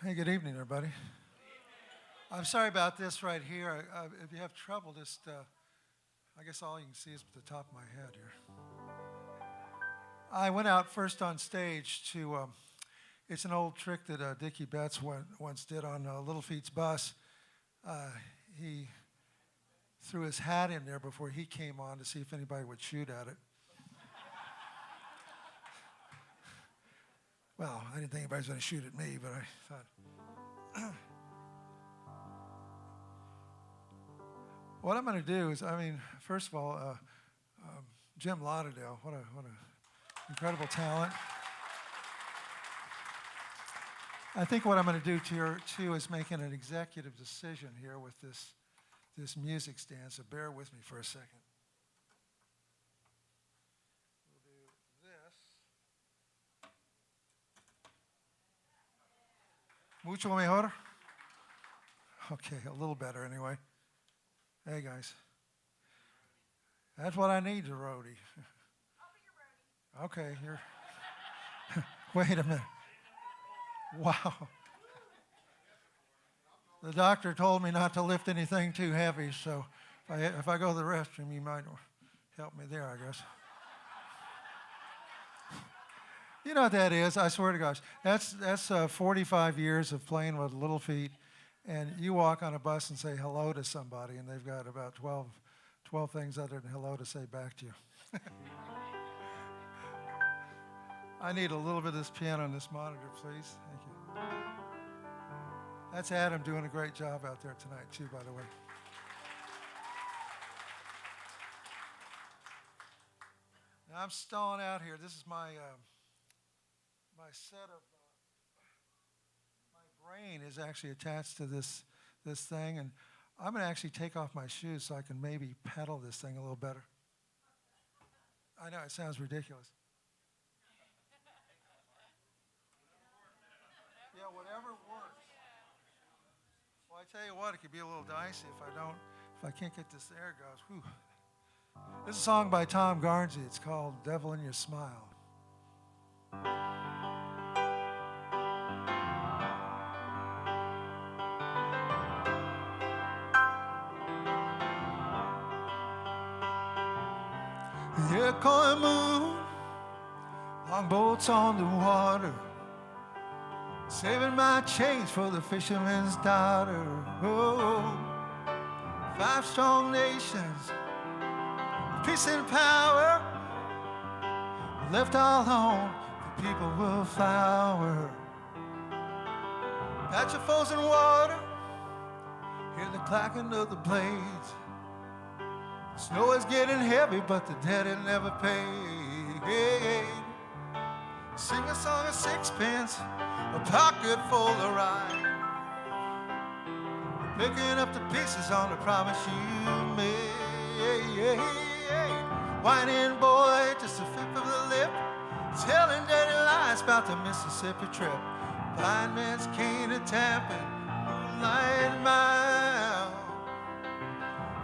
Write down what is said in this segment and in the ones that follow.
Hey, good evening, everybody. I'm sorry about this right here. If you have trouble, just, I guess all you can see is the top of my head here. I went out first on stage to, it's an old trick that Dickie Betts once did on Little Feat's bus. He threw his hat in there before he came on to see if anybody would shoot at it. Well, I didn't think anybody was going to shoot at me, but I thought. What I'm going to do is, first of all, Jim Lauderdale, what a incredible talent. I think what I'm going to do too is making an executive decision here with this music stand, so bear with me for a second. Mucho mejor? Okay, a little better anyway. Hey, guys. That's what I need, a roadie. I'll be your roadie. Okay, you're... Wait a minute. Wow. The doctor told me not to lift anything too heavy, so if I go to the restroom, you might help me there, I guess. You know what that is? I swear to gosh. That's 45 years of playing with Little Feat, and you walk on a bus and say hello to somebody, and they've got about 12 things other than hello to say back to you. I need a little bit of this piano on this monitor, please. Thank you. That's Adam doing a great job out there tonight, too, by the way. Now, I'm stalling out here. This is my set of, my brain is actually attached to this thing, and I'm going to actually take off my shoes so I can maybe pedal this thing a little better. I know, it sounds ridiculous. Yeah, whatever works. Well, I tell you what, it could be a little dicey if I can't get this air goes. Whew. This is a song by Tom Garnsey. It's called Devil in Your Smile. The echoing moon, longboats on the water, saving my change for the fisherman's daughter. Oh, 5 strong nations, peace and power, left all home, the people will flower. Patch your foes in water, hear the clacking of the blades. Snow is getting heavy, but the debt it never paid. Sing a song of sixpence, a pocket full of rye. Picking up the pieces on the promise you made. Whining boy, just a flip of the lip, telling dirty lies about the Mississippi trip. Blind man's cane a tapping, moonlight mile.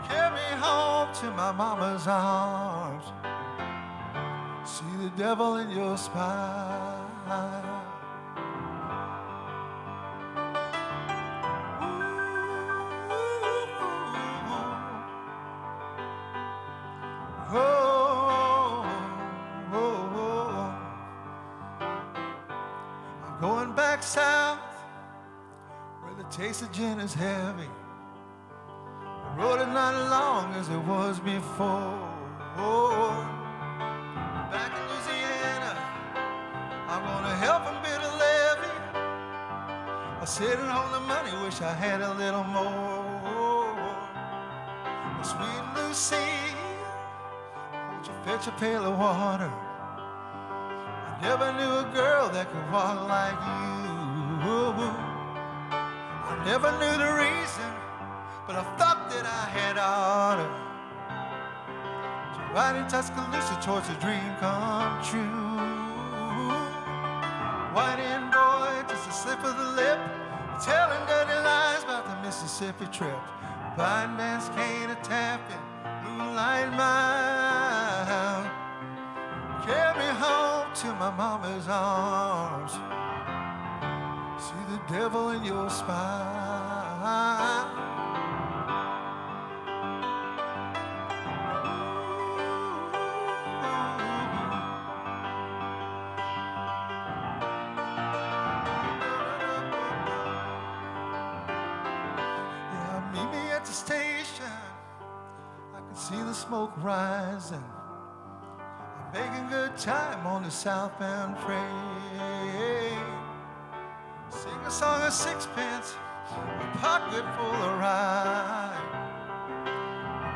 Carry me home to my mama's arms. See the devil in your smile. I'm going back south where the taste of gin is heavy. The road is not long as it was before. Back in Louisiana, I'm gonna help them build a levee. I'm sitting on the money, wish I had a little more. Sweet Lucy, won't you fetch a pail of water? I never knew a girl that could walk like you. I never knew the reason, but I thought that I had honor. So ride in Tuscaloosa towards a dream come true. White-in boy, just a slip of the lip, telling dirty lies about the Mississippi trip. Blind man's cane a tapping, moonlight mile. Carry me home to my mama's arms. See the devil in your spine. Station, I can see the smoke rising. I'm making good time on the southbound train. Sing a song of sixpence, a pocket full of rye.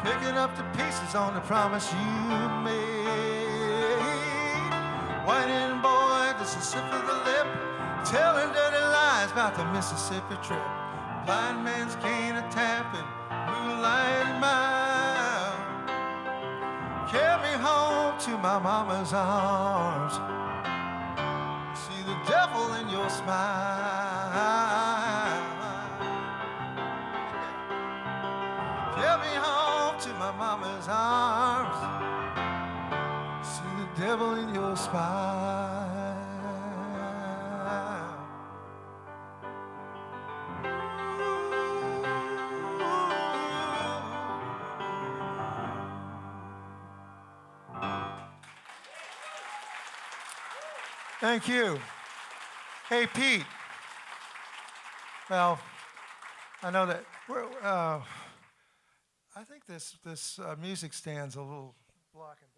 Picking up the pieces on the promise you made. Whining boy, this is sip of the lip, telling dirty lies about the Mississippi trip. Blind man's cane a tapping, moonlight mile. Carry me home to my mama's arms. See the devil in your smile. Carry me home to my mama's arms. See the devil in your smile. Thank you. Hey, Pete. Well, I know that I think this music stand's a little blocking things.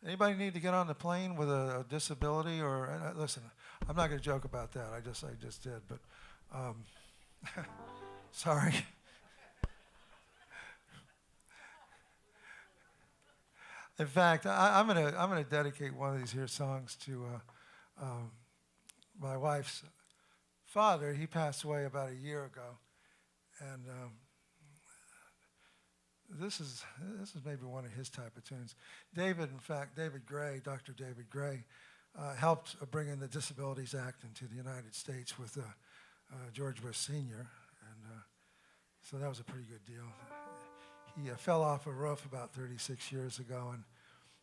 Anybody need to get on the plane with a disability or listen? I'm not going to joke about that. I just did, but sorry. In fact, I'm gonna dedicate one of these here songs to my wife's father. He passed away about a year ago, and this is maybe one of his type of tunes. David Gray, Dr. David Gray, helped bring in the Disabilities Act into the United States with George Bush Sr., and so that was a pretty good deal. He fell off a roof about 36 years ago and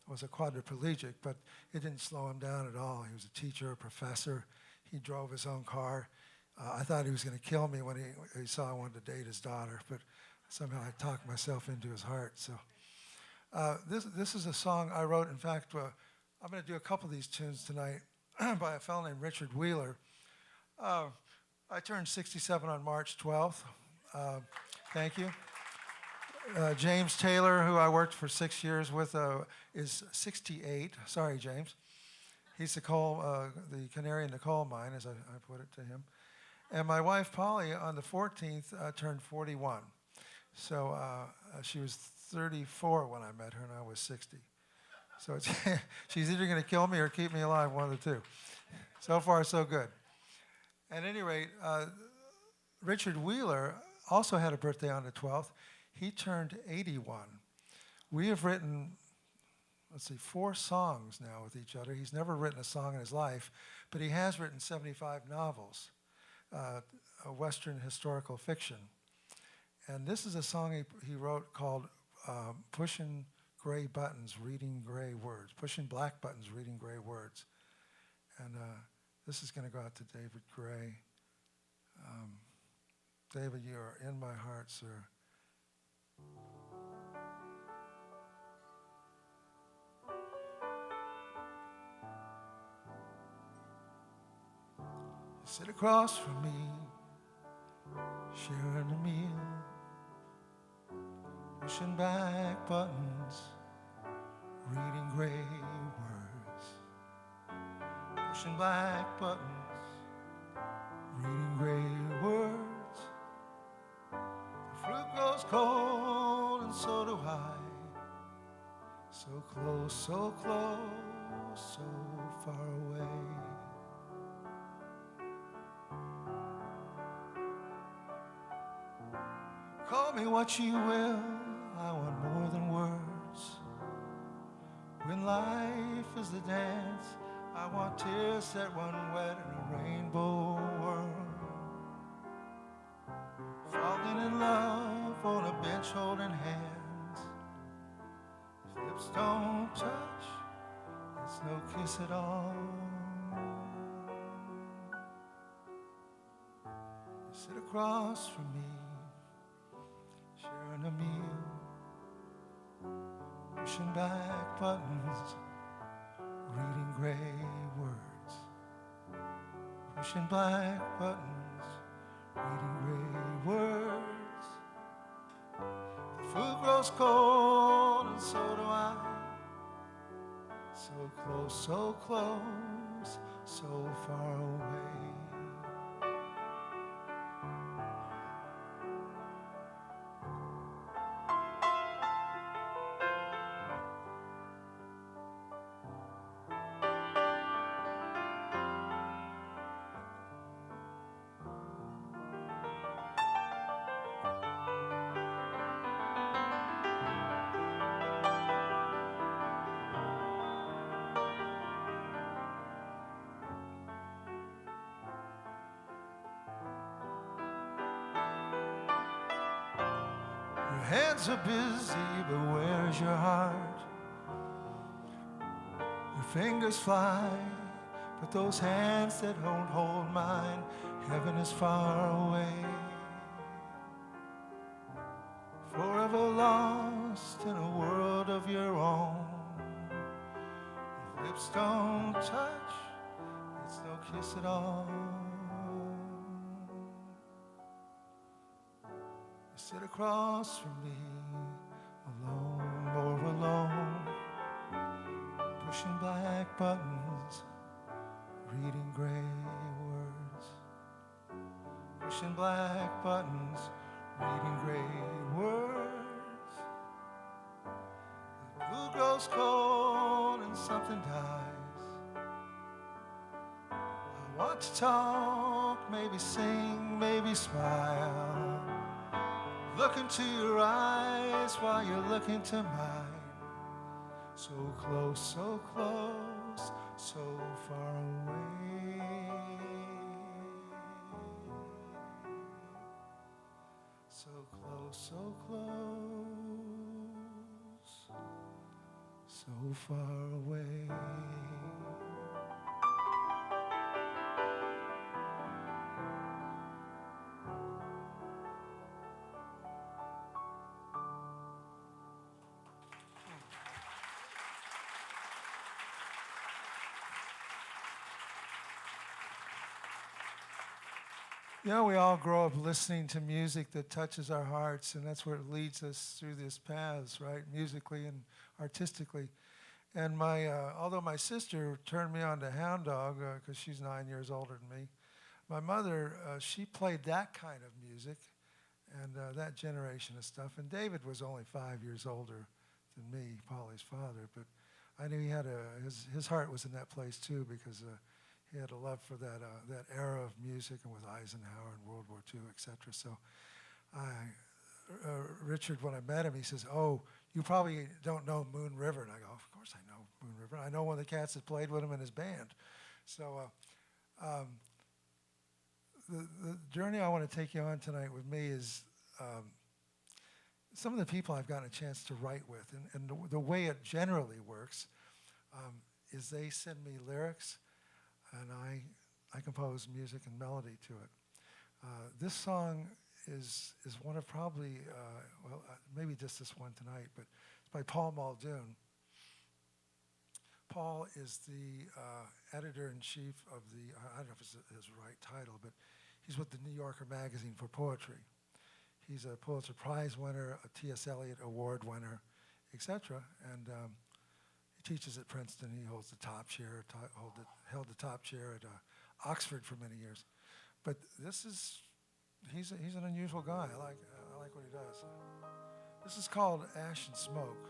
was a quadriplegic, but it didn't slow him down at all. He was a teacher, a professor. He drove his own car. I thought he was going to kill me when he saw I wanted to date his daughter, but somehow I talked myself into his heart. So this is a song I wrote. In fact, I'm going to do a couple of these tunes tonight by a fellow named Richard Wheeler. I turned 67 on March 12th. Thank you. James Taylor, who I worked for 6 years with, is 68. Sorry, James. He's the canary in the coal mine, as I put it to him. And my wife, Polly, on the 14th, turned 41. So she was 34 when I met her, and I was 60. So she's either going to kill me or keep me alive, one of the two. So far, so good. At any rate, Richard Wheeler also had a birthday on the 12th. He turned 81. We have written, 4 songs now with each other. He's never written a song in his life, but he has written 75 novels, a Western historical fiction. And this is a song he wrote called Pushing Gray Buttons, Reading Gray Words. Pushing Black Buttons, Reading Gray Words. And this is going to go out to David Gray. David, you are in my heart, sir. You sit across from me, sharing a meal, pushing back buttons, reading gray words. Pushing black buttons, reading gray words. The fruit grows cold and so do I. So close, so far away. Call me what you will, I want more than words. When life is a dance, I want tears that run wet in a rainbow world. Falling in love on a bench holding hands. If lips don't touch, it's no kiss at all. You sit across from me, sharing a meal, pushing back buttons, reading gray words. Pushing black buttons, reading gray words. The food grows cold and so do I. So close, so far away. Your hands are busy, but where's your heart? Your fingers fly, but those hands that don't hold mine, heaven is far away. Forever lost in a world of your own. If lips don't touch, it's no kiss at all. Sit across from me, alone, more alone, pushing black buttons, reading gray words. Pushing black buttons, reading gray words. The blue grows cold and something dies. I want to talk, maybe sing, maybe smile. Look into your eyes while you're looking to mine. So close, so far away. So close, so far away. You know, we all grow up listening to music that touches our hearts, and that's where it leads us through these paths, right, musically and artistically. And although my sister turned me on to Hound Dog, because she's 9 years older than me, my mother, she played that kind of music and that generation of stuff. And David was only 5 years older than me, Polly's father, but I knew he had his heart was in that place too, because he had a love for that era of music, and with Eisenhower and World War II, et cetera. So Richard, when I met him, he says, "Oh, you probably don't know Moon River." And I go, "Of course I know Moon River. I know one of the cats that played with him in his band." So the journey I want to take you on tonight with me is some of the people I've gotten a chance to write with. And the way it generally works is they send me lyrics, and I compose music and melody to it. This song is one of probably, maybe just this one tonight, but it's by Paul Muldoon. Paul is the editor-in-chief of I don't know if it's his right title, but he's with the New Yorker magazine for poetry. He's a Pulitzer Prize winner, a T.S. Eliot Award winner, etc. And he teaches at Princeton. He holds the top chair, held the top chair at Oxford for many years. But he's an unusual guy. I like what he does. This is called Ash and Smoke.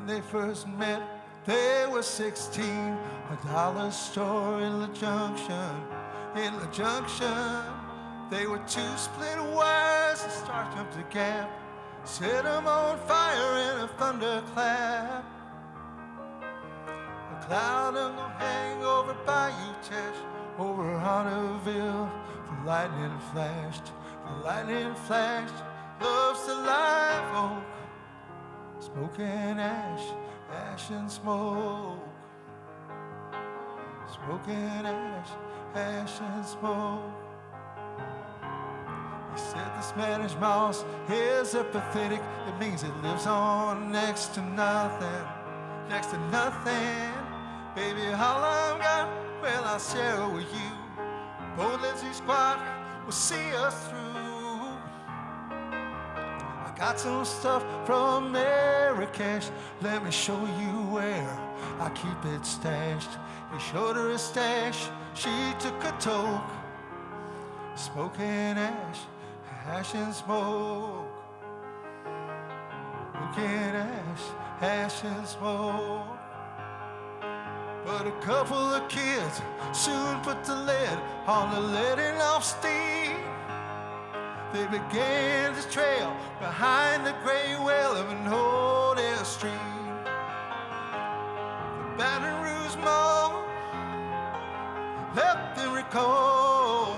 they first met, they were 16. A dollar store in the junction, in the junction. They were two split wires that started up the gap, set them on fire in a thunderclap. A cloud of them hang over Bayou Teche, over Honorville. The lightning flashed, loves the live oak. Smoke and ash, ash and smoke. Smoke and ash, ash and smoke. He said the Spanish moss is apathetic. It means it lives on next to nothing, next to nothing. Baby, all I've got, well, I'll share it with you. Both Lizzie Squad will see us through. I got some stuff from Marrakesh. Let me show you where I keep it stashed. He showed her his stash. She took a toke. Smoke and ash, ash and smoke. Smoke and ash, ash and smoke. But a couple of kids soon put the lead on the letting off steam. They began to trail behind the gray well of an old air stream. The Baton Rouge Mall let them recall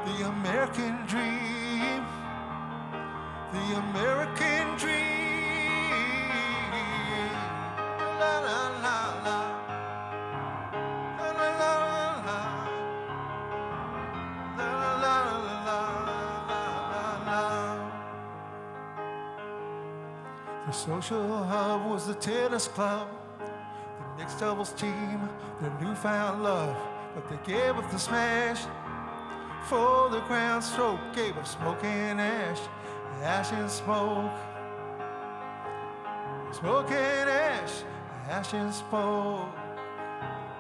the American dream, the American dream. La la la la. The social hub was the tennis club, the mixed doubles team, their newfound love. But they gave up the smash for the ground stroke, gave up smoke and ash, ash and smoke. Smoke and ash, ash and smoke.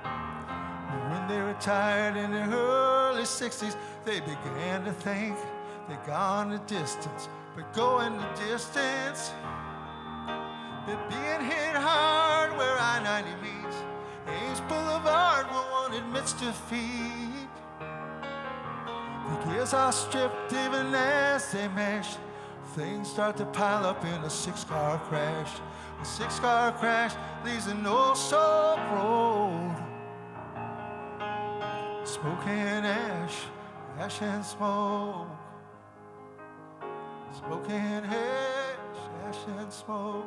And when they retired in their early 60s, they began to think they'd gone the distance. But going the distance, they're being hit hard where I-90 meets Ames Boulevard, where one admits defeat. The gears are stripped even as they mesh. Things start to pile up in a six-car crash. A six-car crash leaves an old soap road. Smoke and ash, ash and smoke. Smoke and ash, ash and smoke.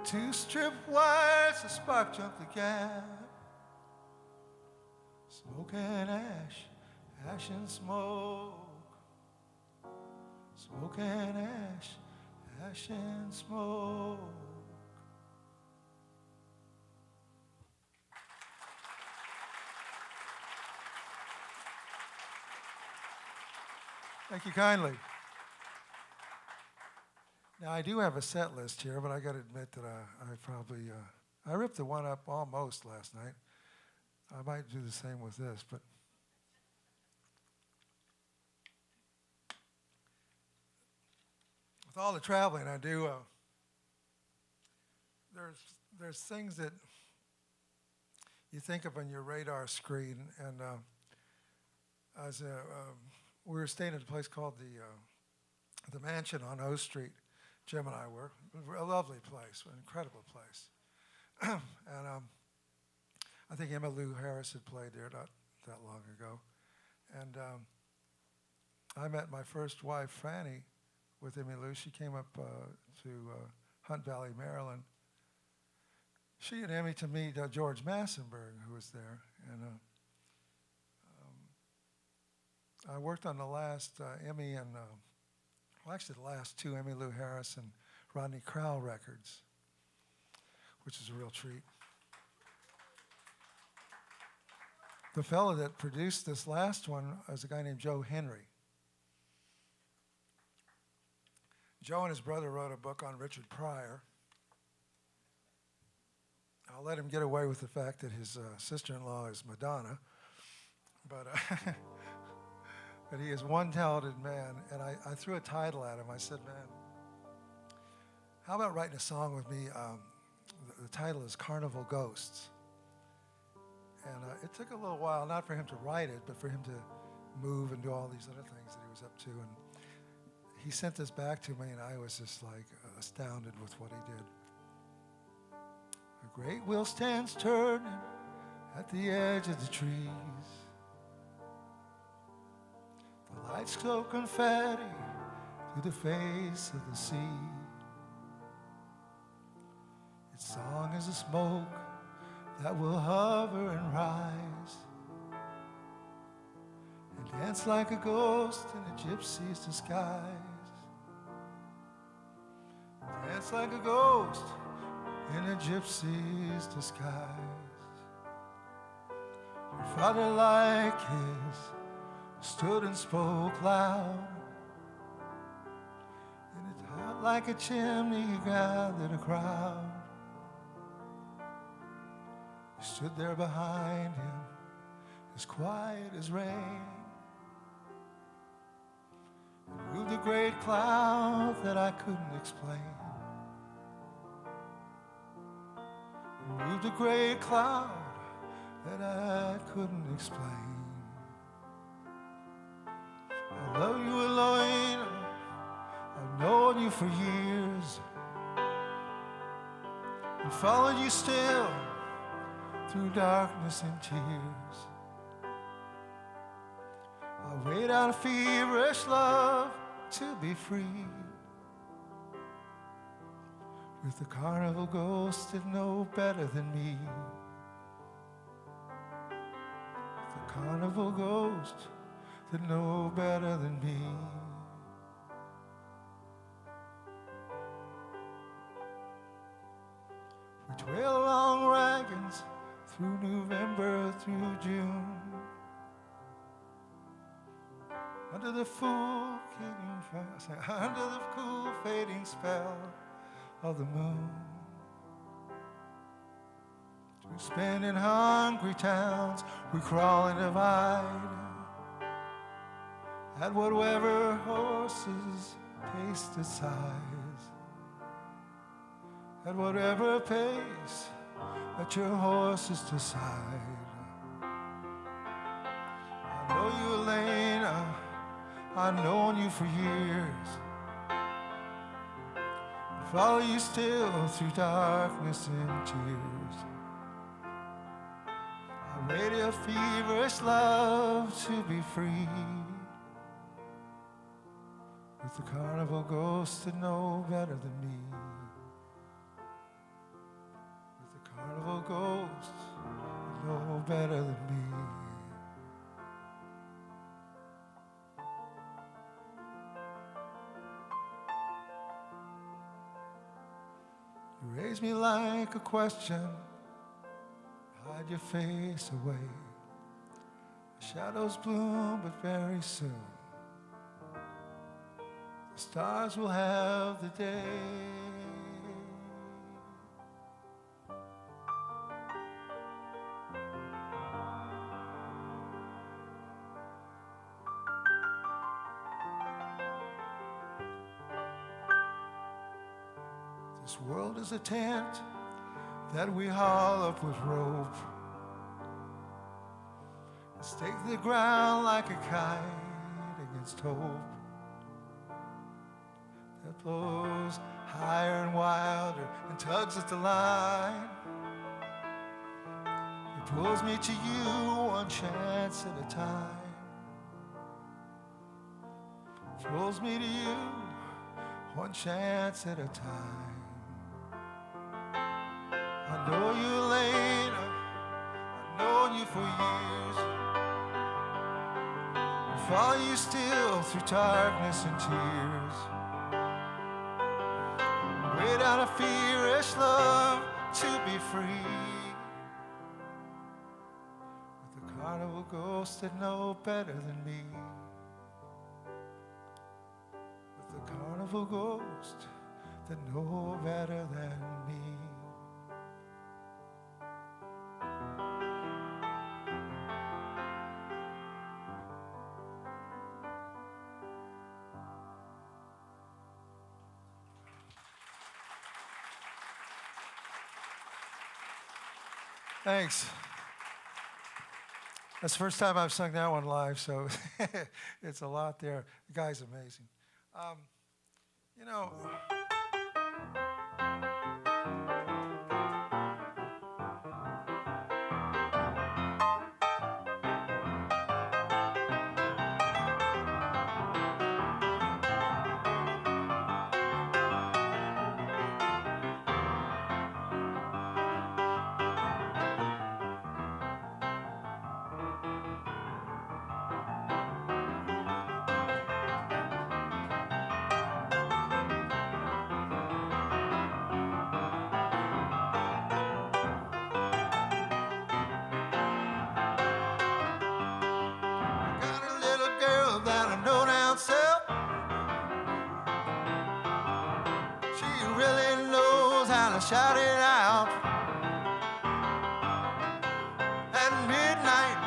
Two strip wires, a spark jumped the gap. Smoke and ash, ash and smoke. Smoke and ash, ash and smoke. Thank you kindly. Now, I do have a set list here, but I got to admit that I probably, I ripped the one up almost last night. I might do the same with this, but with all the traveling I do, there's things that you think of on your radar screen, and we were staying at a place called the Mansion on O Street. Jim and I were. A lovely place, an incredible place. And I think Emmylou Harris had played there not that long ago. And I met my first wife, Franny, with Emmylou. She came up to Hunt Valley, Maryland. She and Emmy to meet George Massenburg, who was there. And I worked on the last Emmy and actually the last two Emmylou Harris and Rodney Crowell records, which is a real treat. The fellow that produced this last one is a guy named Joe Henry. Joe and his brother wrote a book on Richard Pryor. I'll let him get away with the fact that his sister-in-law is Madonna, but but he is one talented man. And I threw a title at him. I said, man, how about writing a song with me? The title is Carnival Ghosts. And it took a little while, not for him to write it, but for him to move and do all these other things that he was up to. And he sent this back to me, and I was just like astounded with what he did. A great wheel stands turning at the edge of the trees. The lights glow confetti through the face of the sea. Its song is a smoke that will hover and rise and dance like a ghost in a gypsy's disguise. Dance like a ghost in a gypsy's disguise. Your father, like his, stood and spoke loud, and it hot like a chimney, he gathered a crowd. He stood there behind him, as quiet as rain, and moved a great cloud that I couldn't explain. Moved a great cloud that I couldn't explain. I love you, Eloina. I've known you for years and followed you still through darkness and tears. I wait out a feverish love to be free with the carnival ghosts that know better than me. With the carnival ghosts that know better than me. We trail along wagons through November, through June, under the cool fading spell of the moon. Through spinning hungry towns, we crawl and divide at whatever horses taste size, at whatever pace that your horses decide. I know you, Elena, I've known you for years, I follow you still through darkness and tears. I wait a feverish love to be free with the carnival ghosts that know better than me. With the carnival ghosts that know better than me. You raise me like a question, hide your face away. The shadows bloom, but very soon the stars will have the day. This world is a tent that we haul up with rope and stake the ground like a kite against hope that blows higher and wilder and tugs at the line. It pulls me to you one chance at a time. Pulls me to you one chance at a time. I know you, Elena, I've known you for years, I follow you still through darkness and tears. Wait out a feverish love to be free with the carnival ghosts that know better than me. With the carnival ghosts that know better than me. Thanks. That's the first time I've sung that one live, so it's a lot there. The guy's amazing. You know, got a little girl that I know down south. She really knows how to shout it out. At midnight,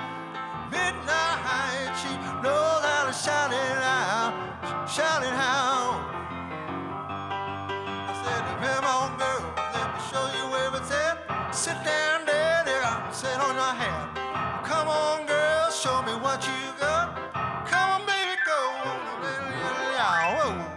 she knows how to shout it out, shout it out. I said, come on, girl, let me show you where it's at. Sit down there, sit on your hat. Come on, girl, show me what you got. Come on, baby, go on. Whoa.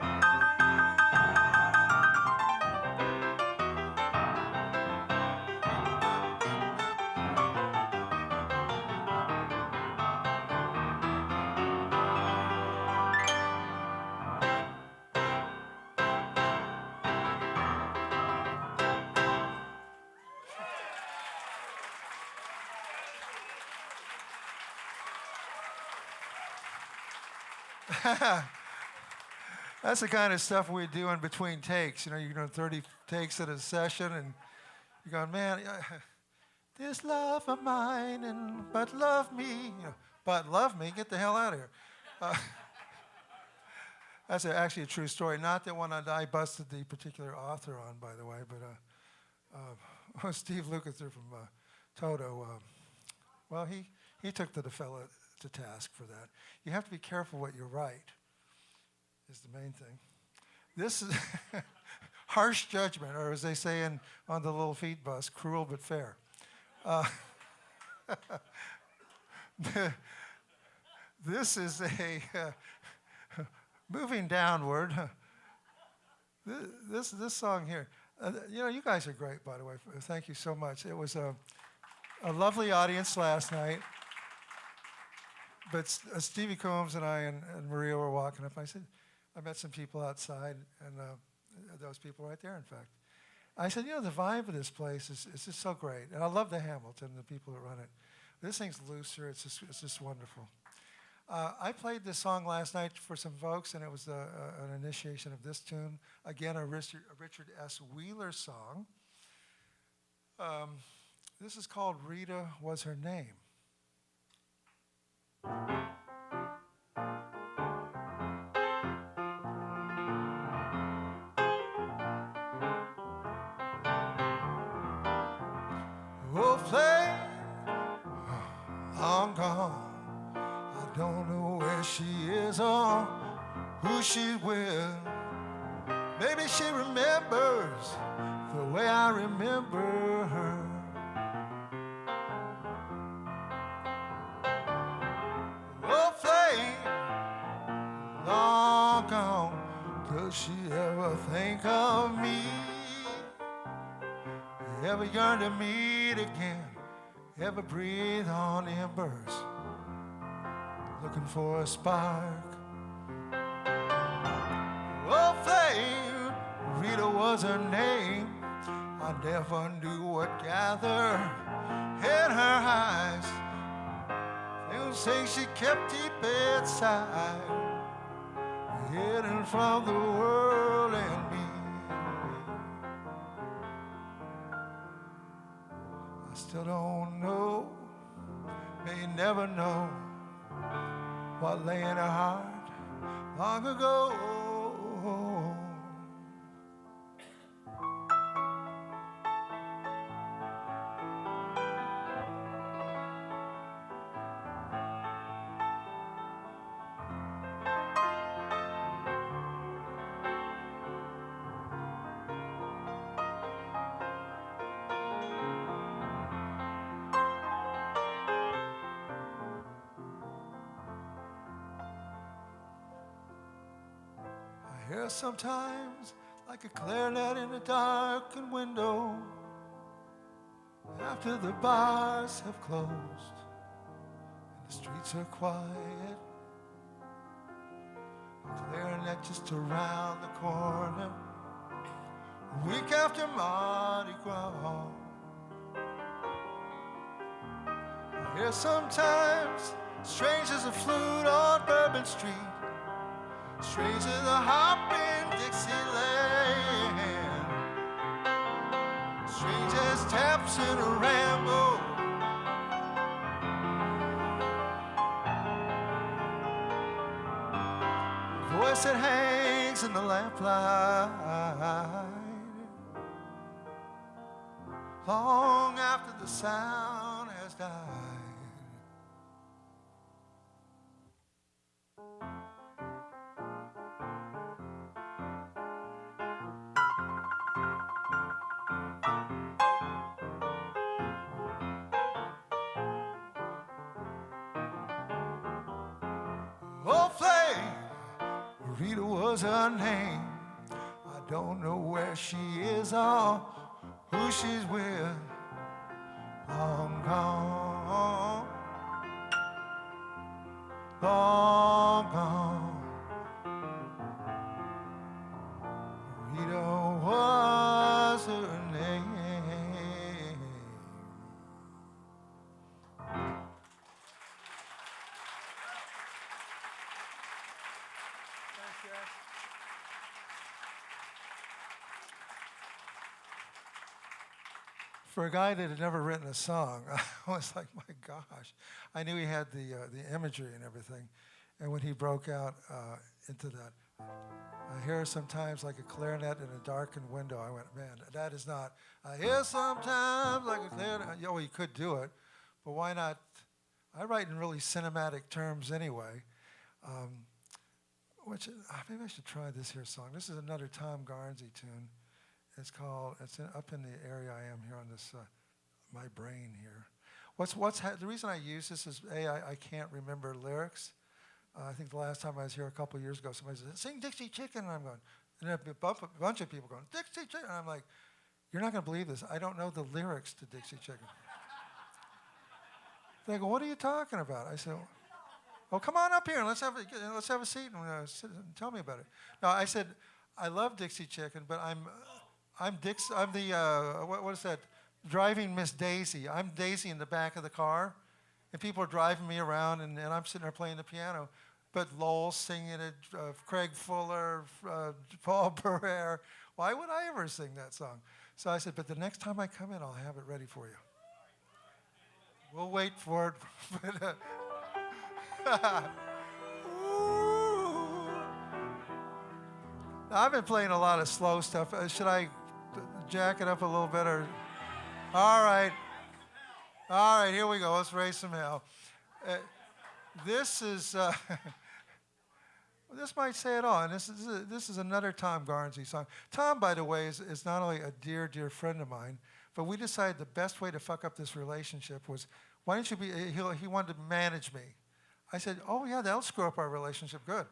That's the kind of stuff we do in between takes. You know, you're doing 30 takes at a session, and you're going, man, this love of mine, but love me. You know, but love me, get the hell out of here. That's actually a true story. Not that one I busted the particular author on, by the way, but Steve Lukather from Toto, well, he took the fella to task for that. You have to be careful what you write, is the main thing. This is harsh judgment, or as they say on the Little Feet bus, cruel but fair. This is a moving downward. This song here. You know, you guys are great, by the way. Thank you so much. It was a lovely audience last night. But Stevie Combs and I and Maria were walking up. I met some people outside, and those people right there, in fact. I said, you know, the vibe of this place is just so great. And I love the Hamilton, the people that run it. This thing's looser. It's just wonderful. I played this song last night for some folks, and it was an initiation of this tune. Again, a Richard S. Wheeler song. This is called Rita Was Her Name. Oh, play, I'm gone. I don't know where she is or who she's with. Maybe she remembers the way I remember her. Oh, flame, long gone. Does she ever think of me? Ever yearn to meet again? Ever breathe on embers? Looking for a spark. Oh, flame, Rita was her name. I never knew what gathered in her eyes. They would say she kept deep inside, hidden from the world and me. I still don't know, may never know what lay in her heart long ago. hear sometimes like a clarinet in a darkened window after the bars have closed and the streets are quiet. A clarinet just around the corner, a week after Mardi Gras. I hear sometimes strange as a flute on Bourbon Street, strange as a hop in Dixieland, strange as taps in a ramble, a voice that hangs in the lamplight long after the sound has died. Oh, Flame, Rita was her name. I don't know where she is or who she's with. Long gone, long gone. Rita was her name. For a guy that had never written a song, I was like, my gosh. I knew he had the imagery and everything. And when he broke out into that, I hear sometimes like a clarinet in a darkened window, I went, man, that is not, I hear sometimes like a clarinet. Yeah, well, you could do it, but why not? I write in really cinematic terms anyway. Which maybe I should try this here song. This is another Tom Garnsey tune. It's called, up in the area I am here on this, my brain here. The reason I use this is, I can't remember lyrics. I think the last time I was here a couple of years ago, somebody said, sing Dixie Chicken, and I'm going, and there a bunch of people going, Dixie Chicken, and I'm like, you're not going to believe this. I don't know the lyrics to Dixie Chicken. They go, what are you talking about? I said, oh, come on up here and let's have a seat and tell me about it. No, I said, I love Dixie Chicken, but I'm the what is that? Driving Miss Daisy. I'm Daisy in the back of the car, and people are driving me around, and I'm sitting there playing the piano. But Lowell's singing it, Craig Fuller, Paul Barrere. Why would I ever sing that song? So I said, but the next time I come in, I'll have it ready for you. We'll wait for it. I've been playing a lot of slow stuff. Should I jack it up a little bit? Or? All right, here we go. Let's raise some hell. This is, this might say it all. And this is another Tom Garnsey song. Tom, by the way, is not only a dear, dear friend of mine, but we decided the best way to fuck up this relationship was, why don't you be, he wanted to manage me. I said, oh yeah, that'll screw up our relationship good.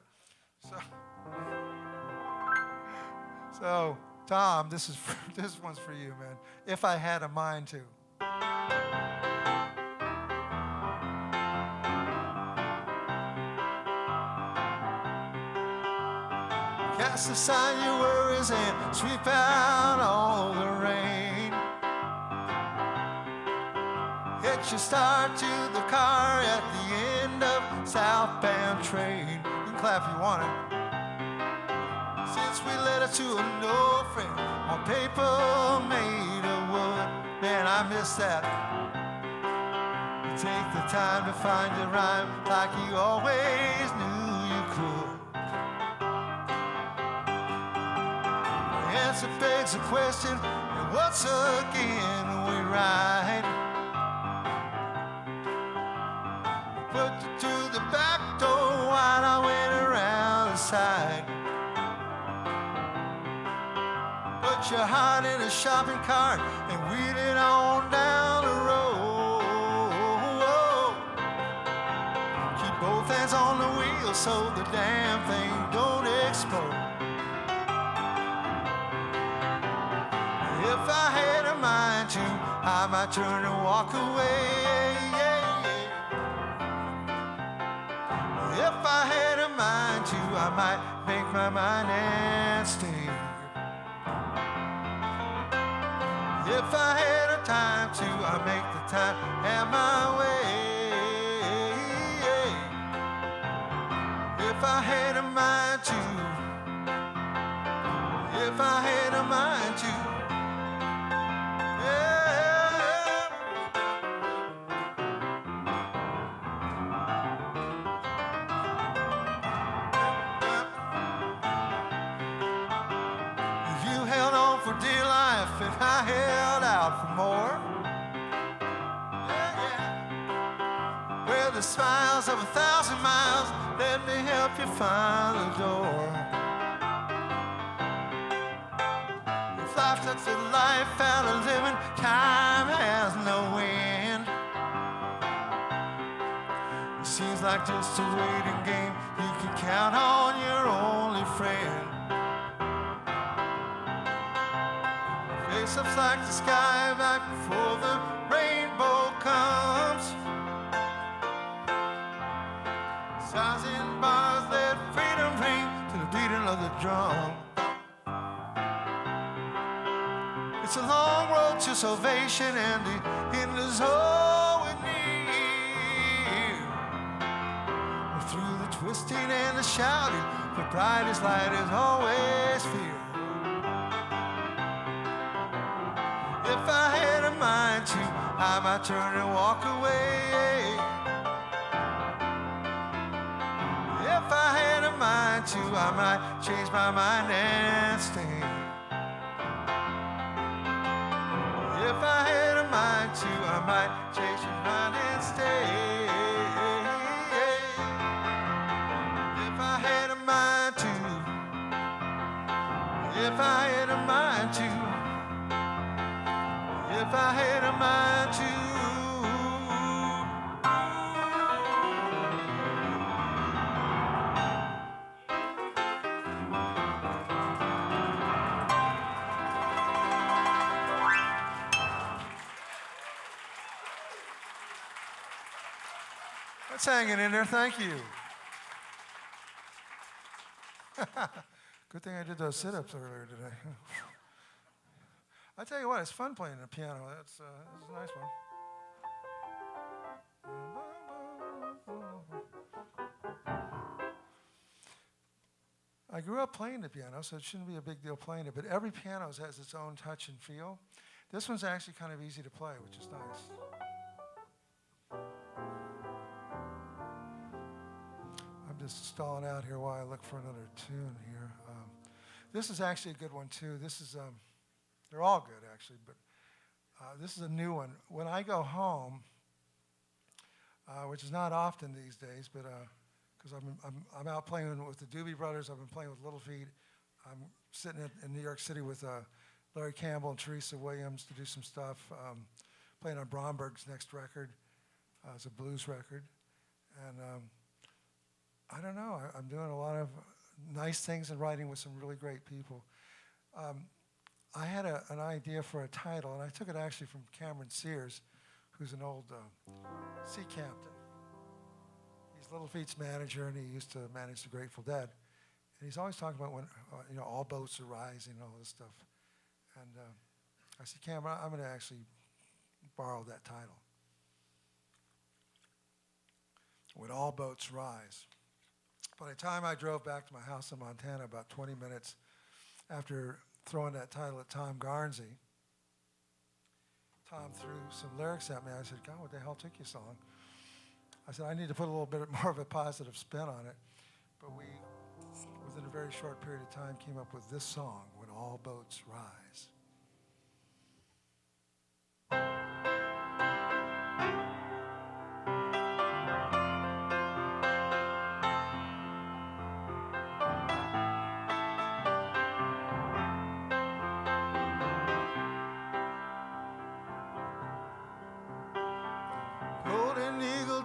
So Tom, this one's for you, man. If I had a mind to. Cast aside your worries and sweep out all the rain. Hitch your start to the car at the end of southbound train. You can clap if you want it. Since we led her to an old friend on paper made of wood, man, I miss that. You take the time to find a rhyme like you always knew you could. The answer begs the question, and once again we ride. Put you to the back door while I went around the side. Put your heart in a shopping cart and wheel it on down the road. Keep both hands on the wheel so the damn thing don't explode. I might turn and walk away. If I had a mind to, I might make my mind and stay. If I had a time to, I make the time have my way. If I had a mind to, if I had a mind to, yeah. If you held on for dear life and I held out for more, yeah, yeah. Where the smiles of 1,000 miles, let me help you find the door. If life's such a life out of living, time has no end. It seems like just a waiting game. You can count on your only friend. Face-ups like the sky back before the rainbow comes. Stars in bars, let freedom ring to the beating of the drum. It's a long road to salvation, and the end is all we need. Through the twisting and the shouting, the brightest light is always fear. If I had a mind to, I might turn and walk away. If I had a mind to, I might change my mind and stay. If I had a mind to, I might change my mind and stay. If I had a mind to, if I had a mind to, if I had a mind to. That's hanging in there, thank you. Good thing I did those sit-ups earlier today. I tell you what, it's fun playing the piano. This is a nice one. I grew up playing the piano, so it shouldn't be a big deal playing it, but every piano has its own touch and feel. This one's actually kind of easy to play, which is nice. I'm just stalling out here while I look for another tune here. This is actually a good one, too. This is... they're all good, actually, but this is a new one. When I go home, which is not often these days, but because I'm out playing with the Doobie Brothers, I've been playing with Little Feat. I'm sitting in New York City with Larry Campbell and Teresa Williams to do some stuff. Playing on Bromberg's next record. It's a blues record, and I don't know. I'm doing a lot of nice things and writing with some really great people. I had an idea for a title, and I took it actually from Cameron Sears, who's an old sea captain. He's Little Feat's manager, and he used to manage the Grateful Dead. And he's always talking about when, all boats are rising and all this stuff. And I said, Cameron, I'm going to actually borrow that title. When all boats rise. By the time I drove back to my house in Montana, about 20 minutes after throwing that title at Tom Garnsey, Tom threw some lyrics at me. I said, God, what the hell took you so long? I said, I need to put a little bit more of a positive spin on it. But we, within a very short period of time, came up with this song, When All Boats Rise.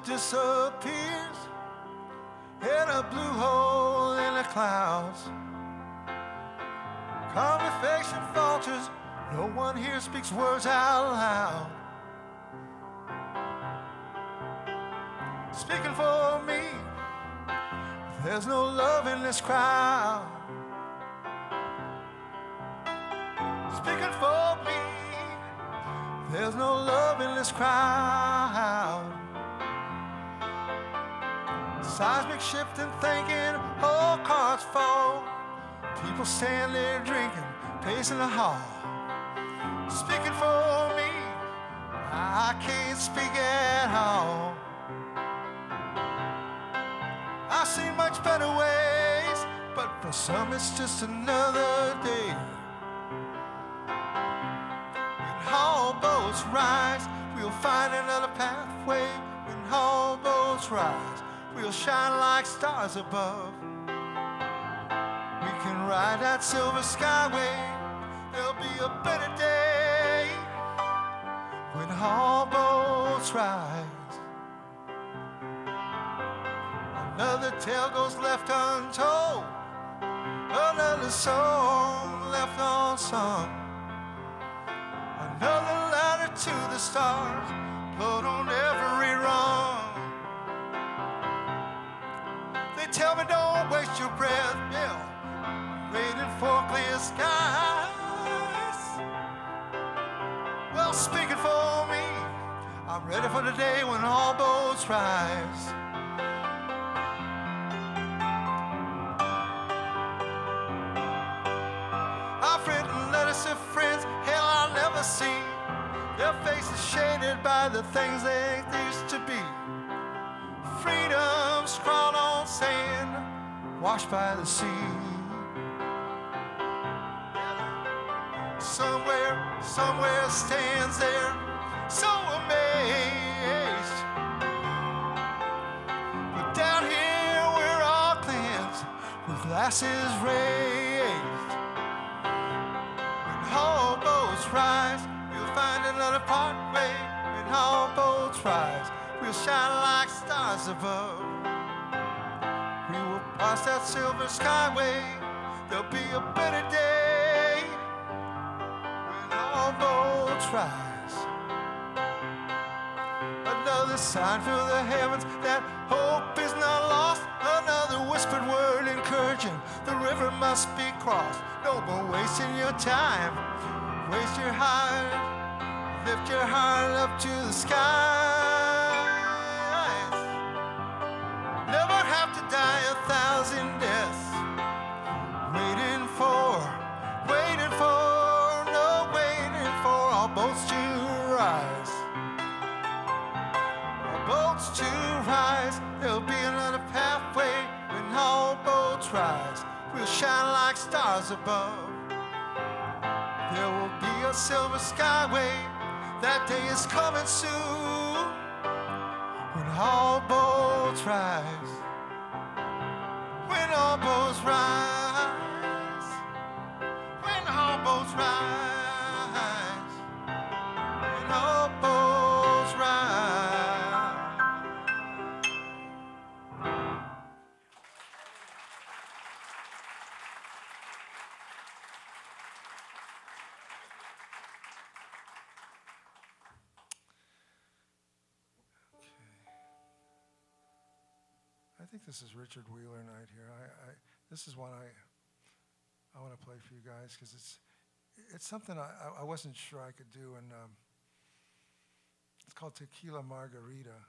Disappears in a blue hole in the clouds. Conversation falters No one here speaks words out loud. Speaking for me, there's no love in this crowd. Speaking for me, there's no love in this crowd. Seismic shift and thinking, all cards fall. People stand there drinking, pacing the hall. Speaking for me, I can't speak at all. I've seen much better ways, but for some it's just another day. When all boats rise, we'll find another pathway. When all boats rise, we'll shine like stars above. We can ride that silver skyway. There'll be a better day when all boats rise. Another tale goes left untold, another song left unsung, another ladder to the stars, blood on every rung. They tell me don't waste your breath, Bill, waiting for clear skies. Well, speaking for me, I'm ready for the day when all boats rise. I've written letters to friends, hell I'll never see. Their faces shaded by the things they used to be. Freedom scrawled on sand, washed by the sea. Somewhere stands there, so amazed. But down here we're all cleansed, with glasses raised. When all boats rise, we'll find another pathway. When all boats rise, we'll shine like stars above. We will pass that silver skyway. There'll be a better day when all boats rise. Another sign for the heavens that hope is not lost. Another whispered word encouraging the river must be crossed. No more wasting your time. Waste your heart. Lift your heart up to the skies. Never have to die 1,000 deaths. Waiting for our boats to rise. Our boats to rise. There'll be another pathway when all boats rise. We'll shine like stars above. There will be a silver skyway. That day is coming soon. When all boats rise. When all boats rise. When all boats rise. When all boats rise. I think this is Richard Wheeler night here. This is one I want to play for you guys because it's something I wasn't sure I could do, and it's called Tequila Margarita.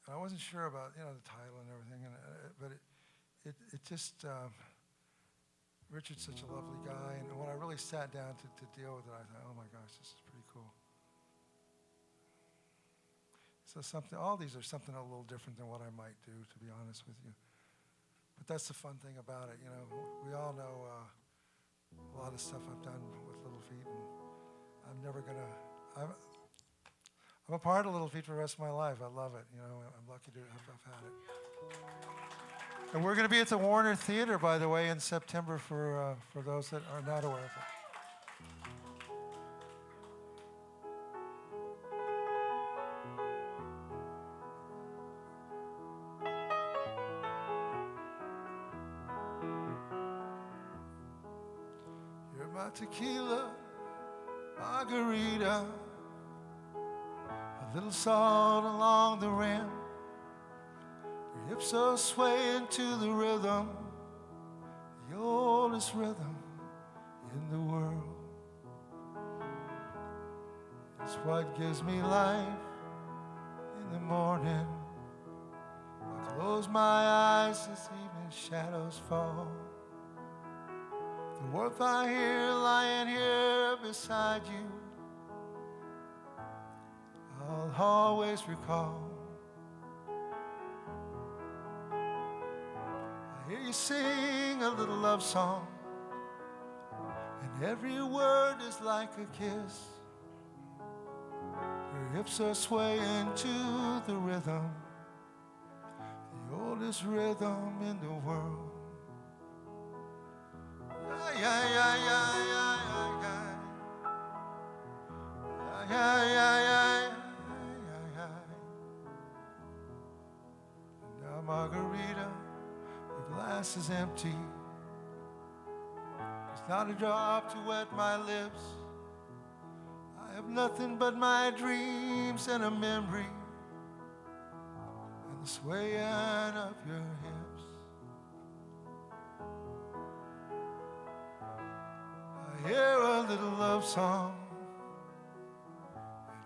And I wasn't sure about the title and everything, but it just Richard's such a lovely guy, and when I really sat down to deal with it, I thought, oh my gosh, this is pretty cool. So all these are something a little different than what I might do, to be honest with you. But that's the fun thing about it, We all know a lot of stuff I've done with Little Feat, and I'm never gonna. I'm a part of Little Feat for the rest of my life. I love it, I'm lucky to have had it. And we're going to be at the Warner Theater, by the way, in September for those that are not aware of it. Tequila margarita, a little salt along the rim. Your hips are swaying to the rhythm, the oldest rhythm in the world. It's what gives me life in the morning. I close my eyes as evening shadows fall. The warmth I hear lying here beside you, I'll always recall. I hear you sing a little love song, and every word is like a kiss. Your hips are swaying to the rhythm, the oldest rhythm in the world. Yeah, yeah, yeah, yeah, yeah, yeah, yeah, yeah, yeah, yeah. And now, margarita, the glass is empty. There's not a drop to wet my lips. I have nothing but my dreams and a memory and the swaying of your hips. I hear a little love song,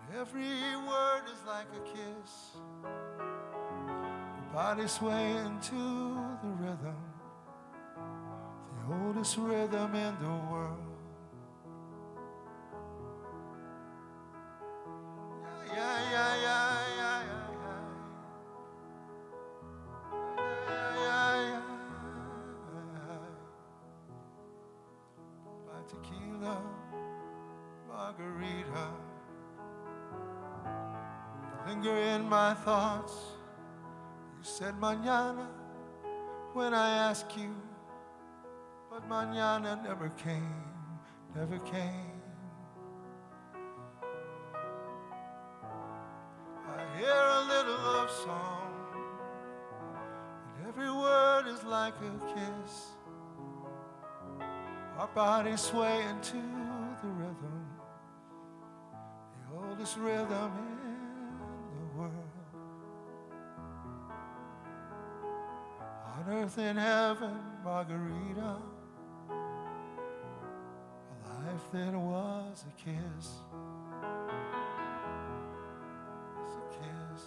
and every word is like a kiss. Your body swaying to the rhythm, the oldest rhythm in the world. Yeah, yeah, yeah, yeah, yeah, yeah, yeah, yeah. My tequila, margarita, linger in my thoughts. You said mañana when I asked you, but mañana never came, never came. I hear a little love song, and every word is like a kiss. Our bodies swaying to the rhythm, the oldest rhythm in the world. On earth and heaven, margarita, a life that was a kiss. It's a kiss.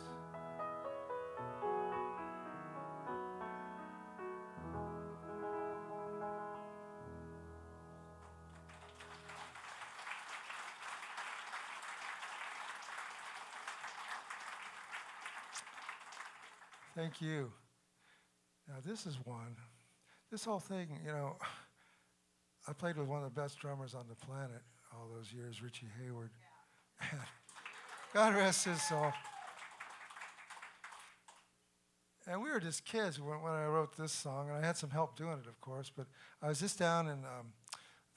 Thank you. Now this is one. This whole thing, you know, I played with one of the best drummers on the planet all those years, Richie Hayward. Yeah. God rest his soul. And we were just kids when I wrote this song, and I had some help doing it, of course, but I was just down in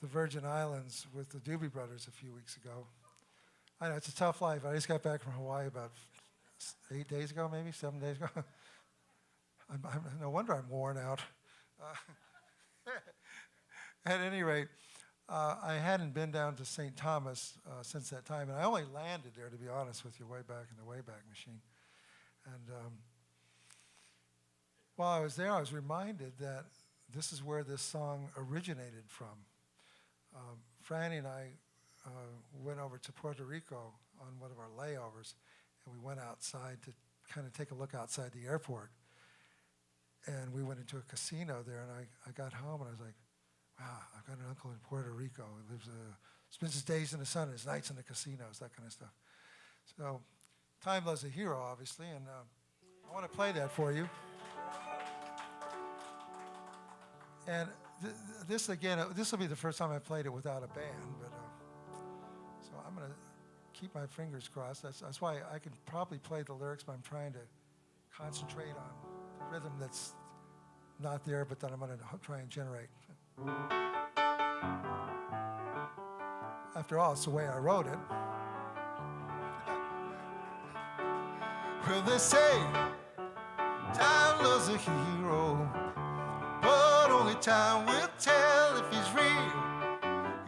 the Virgin Islands with the Doobie Brothers a few weeks ago. I know, it's a tough life. I just got back from Hawaii about 8 days ago, maybe 7 days ago. No wonder I'm worn out. At any rate, I hadn't been down to St. Thomas since that time, and I only landed there, to be honest with you, way back in the Wayback Machine. And while I was there, I was reminded that this is where this song originated from. Franny and I went over to Puerto Rico on one of our layovers, and we went outside to kind of take a look outside the airport. And we went into a casino there, and I got home, and I was like, wow, I've got an uncle in Puerto Rico who lives, spends his days in the sun, his nights in the casinos, that kind of stuff. So Time Love's a hero, obviously, and I want to play that for you. And this, again, this will be the first time I played it without a band, but so I'm going to keep my fingers crossed. That's why I can probably play the lyrics, but I'm trying to concentrate on the rhythm that's not there, but then I'm going to try and generate. After all, it's the way I wrote it. Well, they say time loves a hero, but only time will tell if he's real.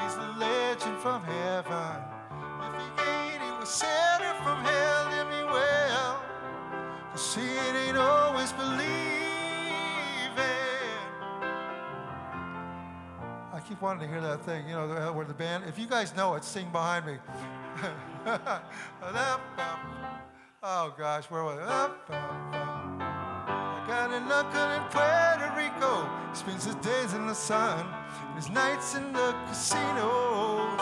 He's a legend from heaven. sinner from hell, hear me well. 'Cause seeing ain't always believing. I keep wanting to hear that thing, you know, where the band, if you guys know it, sing behind me. Oh gosh, where was it? I got an uncle in Puerto Rico. Spends his days in the sun, his nights in the casinos.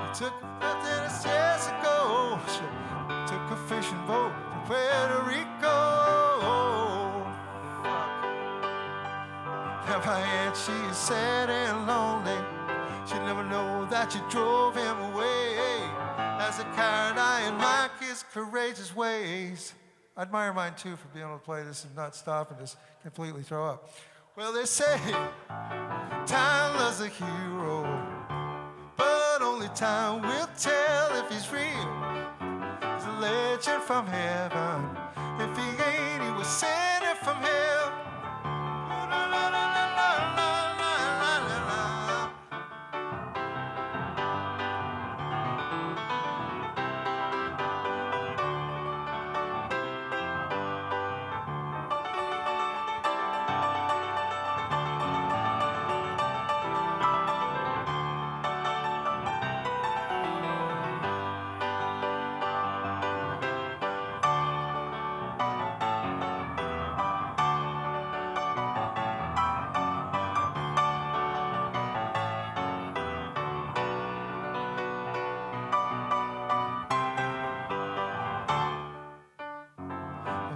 He took left in his years ago. Took a fishing boat to Puerto Rico. Now my aunt, she is sad and lonely. She'd never know that you drove him away. As a coward, I admire his courageous ways. I admire mine too for being able to play this and not stop and just completely throw up. Well, they say time loves a hero, but only time will tell if he's real. He's a legend from heaven. If he ain't, he was sent from hell.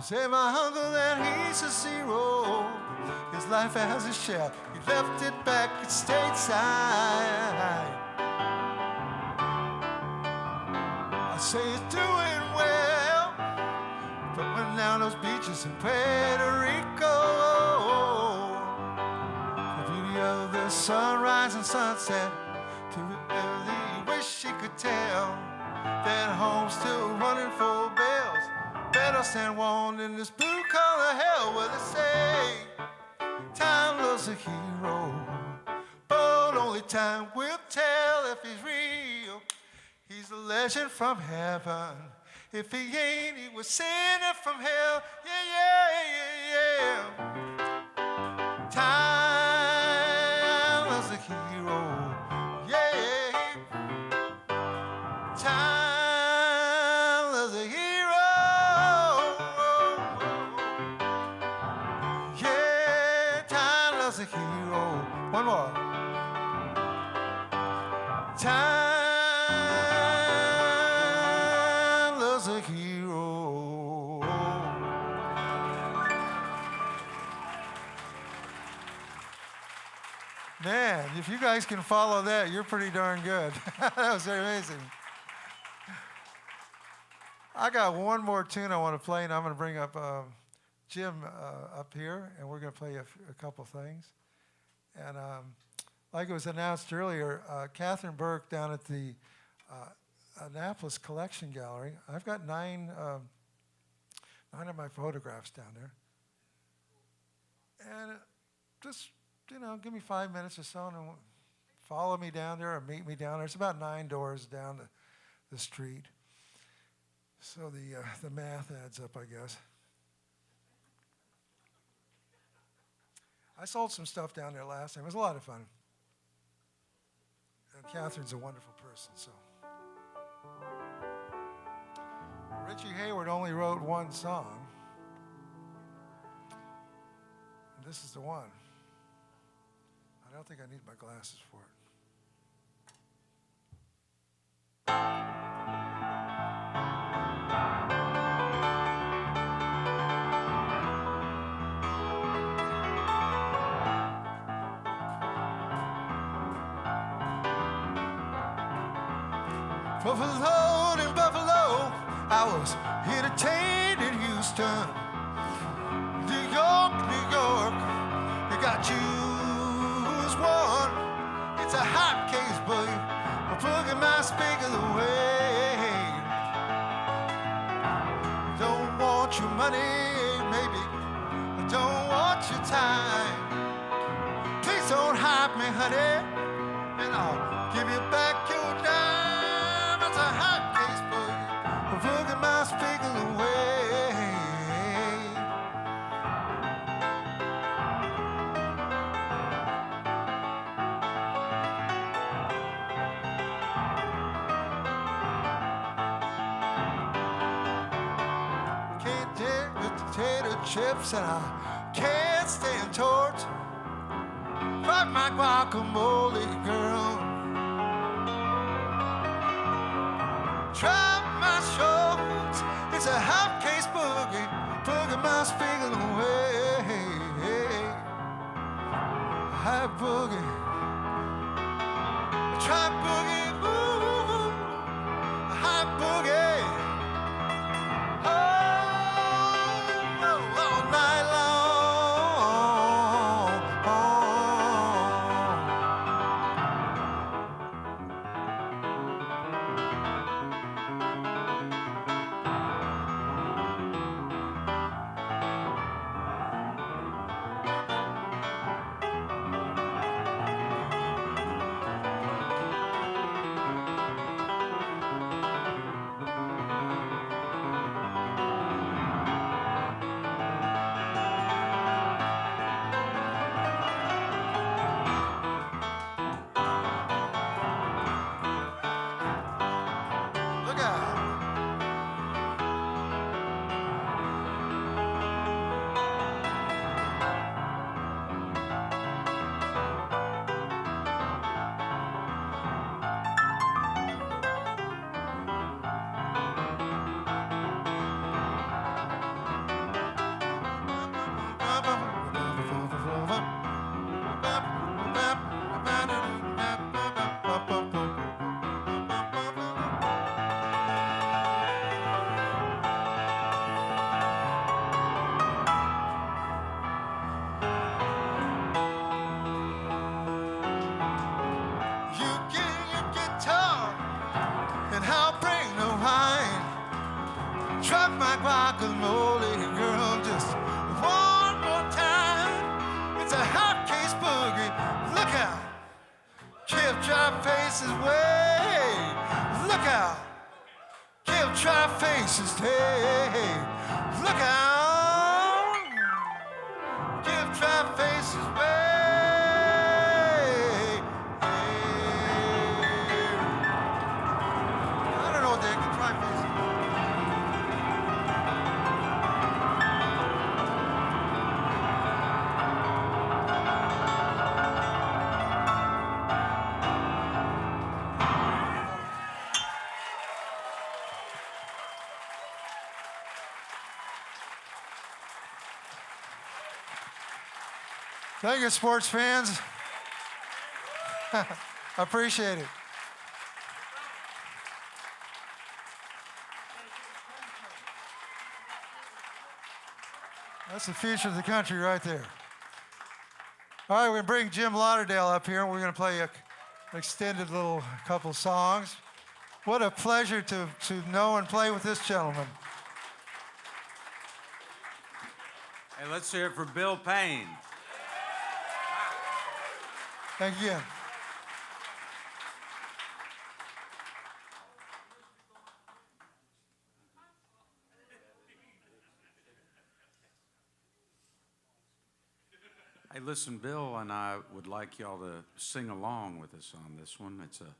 Say my uncle that he's a zero. His life has a shell. He left it back at stateside. I say he's doing well, but went down those beaches in Puerto Rico. The beauty of the sunrise and sunset, to really wish he could tell that home's still running full bells. Better stand warned in this blue-collar hell where they say time loves a hero, but only time will tell if he's real. He's a legend from heaven. If he ain't, he was sent from hell. Yeah, yeah, yeah, yeah. Time loves a hero. Yeah. Time loves a hero. A hero. One more. Time loves a hero. Man, if you guys can follow that, you're pretty darn good. That was amazing. I got one more tune I want to play, and I'm going to bring up Jim up here, and we're going to play a couple things. And like it was announced earlier, Catherine Burke down at the Annapolis Collection Gallery. I've got nine of my photographs down there. And just, you know, give me 5 minutes or so and follow me down there or meet me down there. It's about 9 doors down the street. So the math adds up, I guess. I sold some stuff down there last time. It was a lot of fun. And Catherine's a wonderful person, so. Richie Hayward only wrote one song. And this is the one. I don't think I need my glasses for it. Buffalo in Buffalo, I was entertained in Houston. New York, New York, you got used one. It's a hot case, boy. I'm plugging my speakers away. Don't want your money, maybe. I don't want your time. Please don't hype me, honey. And I'll give you back your dime. It's a hot case boogie, a boogie my speakers away. Can't take the potato chips and I can't stand torch. Fuck my guacamole, girl. Drop my shorts. It's a hot case boogie, boogie my speakers away. Hot boogie, trap boogie, ooh, hot boogie. All night long. Look out. You get your guitar and I'll bring the wine. Drop my guacamole, girl, just one more time. It's a hot case boogie. Look out. Keep dry faces way. Look out. Keep dry faces, hey. Look out. Keep dry faces way. I don't know what they can try faces. Thank you, sports fans. I appreciate it. That's the future of the country right there. All right, we're going to bring Jim Lauderdale up here, and we're going to play an extended little couple songs. What a pleasure to know and play with this gentleman. Hey, let's hear it for Bill Payne. Thank you again. Hey, listen, Bill and I would like y'all to sing along with us on this one. It's a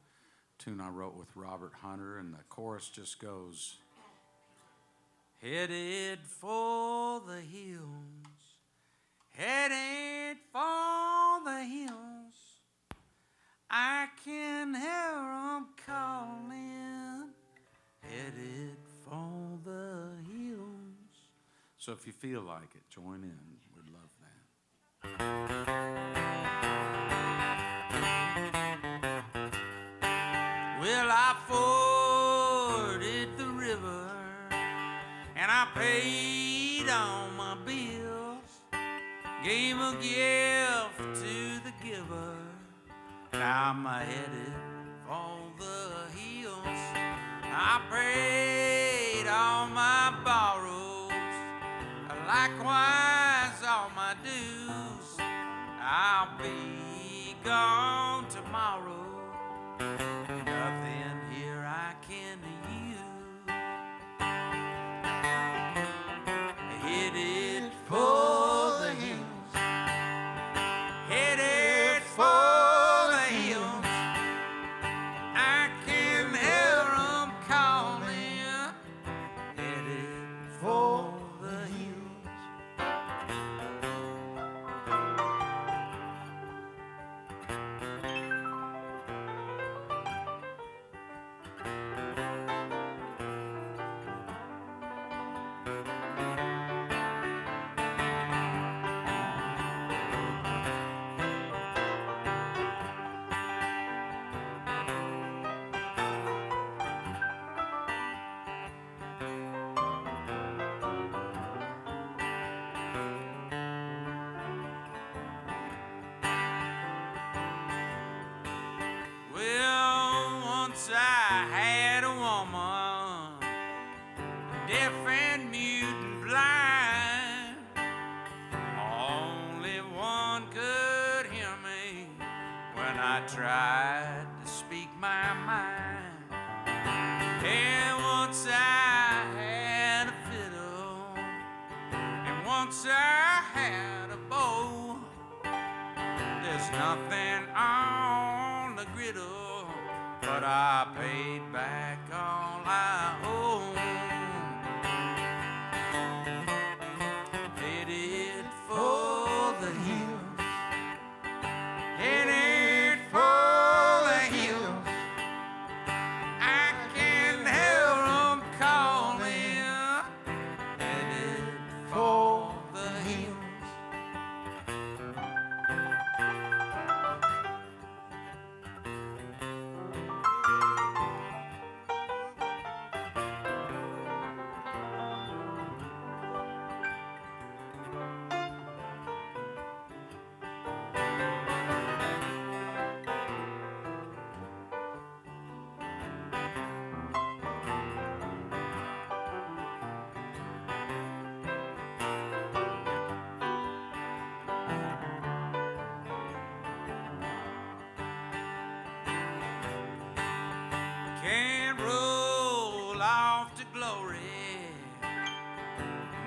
tune I wrote with Robert Hunter, and the chorus just goes, headed for the hills, headed for the hills, I can hear 'em calling, headed for the hills. So if you feel like it, join in. We'd love that. Well, I forded the river and I paid all my bills, gave a gift to the giver. Now I'm headed for the hills. I paid all my borrows, likewise all my dues. I'll be gone tomorrow. tried to speak my mind, and once I had a fiddle, and once I had a bow. There's nothing on the griddle, but I paid back all I owe. Headed for the hills, headed for the hills. I can hear 'em calling. Headed for the hills. Can't roll off to glory,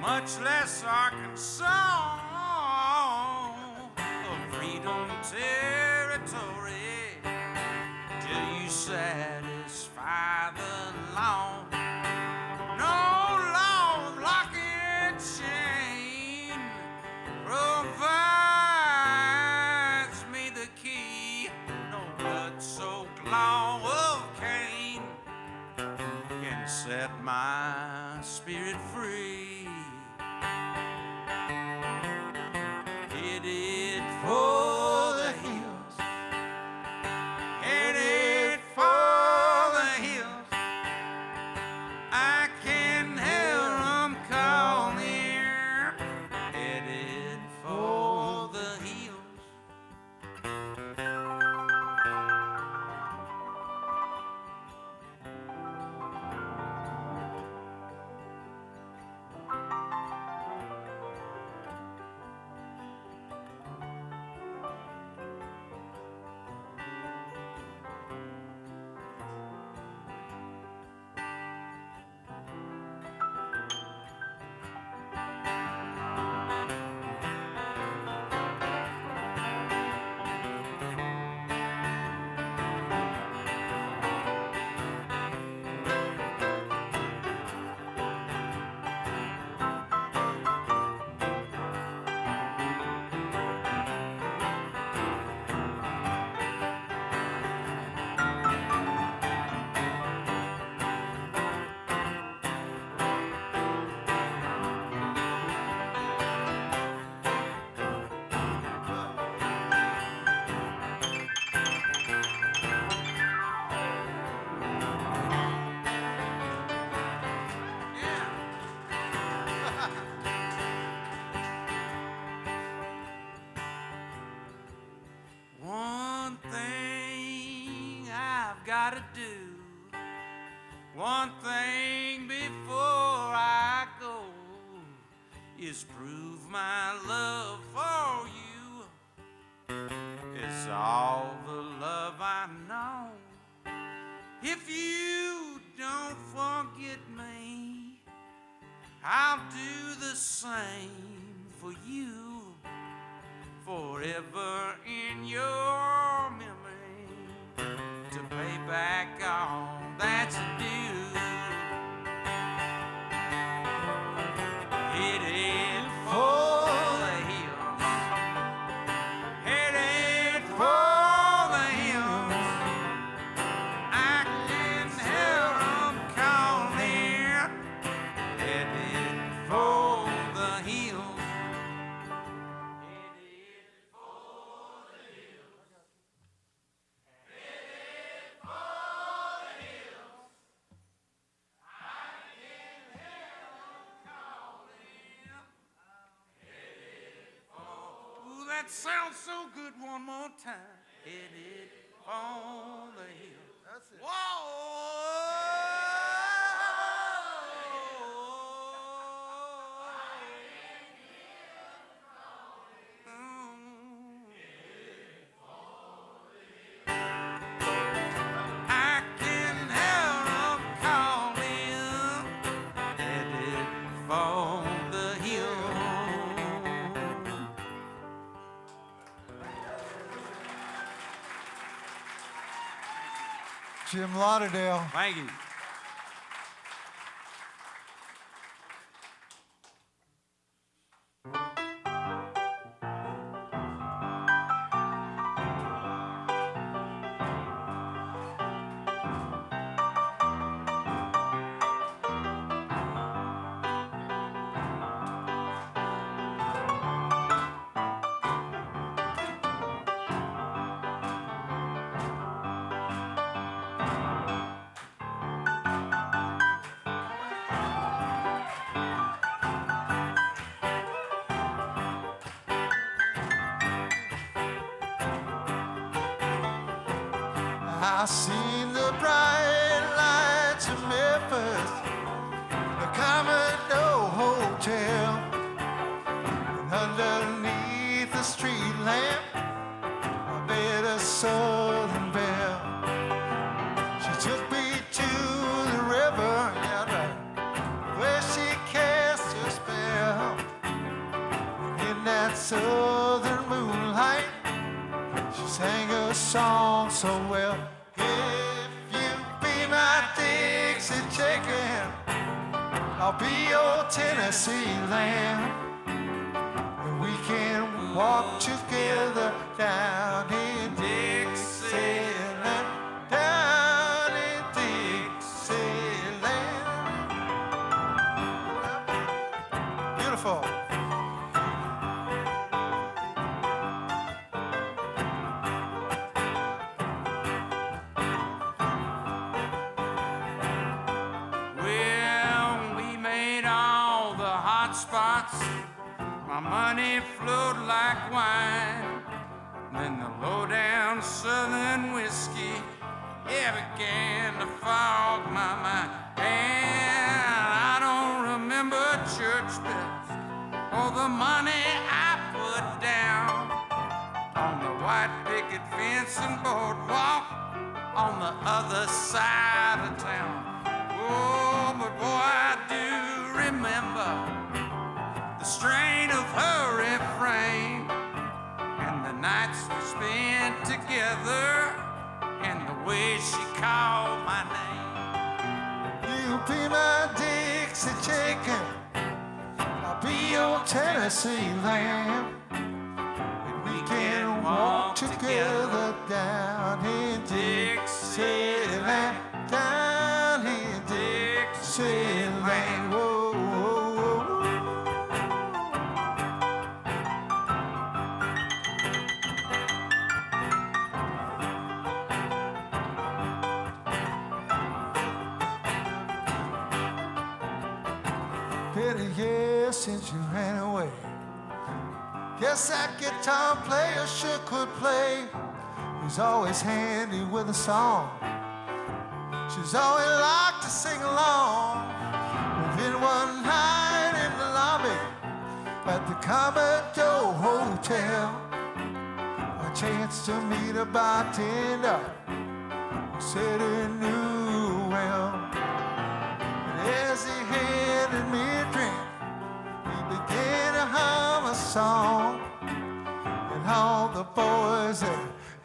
much less Arkansas, or freedom territory, till you satisfy the law. No law of lock and chain provides me the key. No blood-soaked law of Cain can set my spirit free. Headed for the hills, headed for the hills. I can hear 'em calling. Headed for the hills. One thing I've got to do, one thing before I go, is prove my love for you. It's all the love I know. If you don't forget me, I'll do the same for you. Forever in your memory, to pay back all that's due. Headed for the hills, headed for the hills. I can hear 'em calling. Headed for the hills. That sounds so good. One more time. Headed for the hill. That's it. Whoa. Jim Lauderdale. Thank you. I seen the bright lights of Memphis, the Commodore Hotel, and underneath the street lamp, I bet a Southern belle. She took me to the river, yeah, right, where she cast her spell. In that southern moonlight, she sang a song so well. If you be my Dixie chicken, I'll be your Tennessee lamb, and we can walk together down in Dixieland, down in Dixieland. Beautiful. My money flowed like wine. Then the low-down southern whiskey, yeah, began to fog my mind. And I don't remember church bells or the money I put down on the white picket fence and boardwalk on the other side of town. Oh, but boy, I do remember the strain of her refrain, and the nights we spent together, and the way she called my name. You be my Dixie chicken, I'll be your Tennessee lamb, and we can walk together down in Dixieland, down in Dixieland. Whoa. Been a year since you ran away. Guess that guitar player sure could play. He's always handy with a song. She's always liked to sing along. Within one night in the lobby at the Commodore Hotel, a chance to meet a bartender who said he knew well. As he handed me a drink, he began to hum a song, and all the boys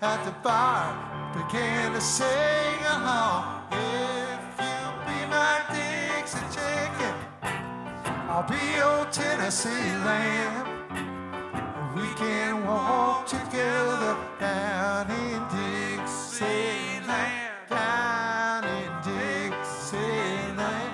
at the bar began to sing along. If you be my Dixie chicken, I'll be your Tennessee lamb, and we can walk together down in Dixieland, down in Dixieland.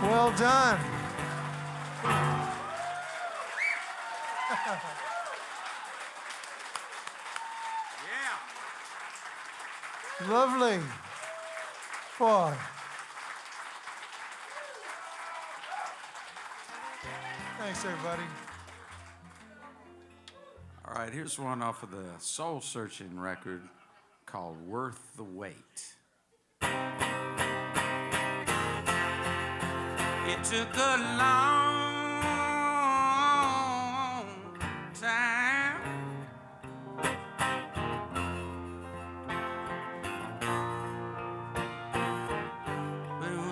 Well done. Yeah. Lovely. Boy. Thanks, everybody. All right, here's one off of the Soul Searching record called Worth the Wait. It took a long time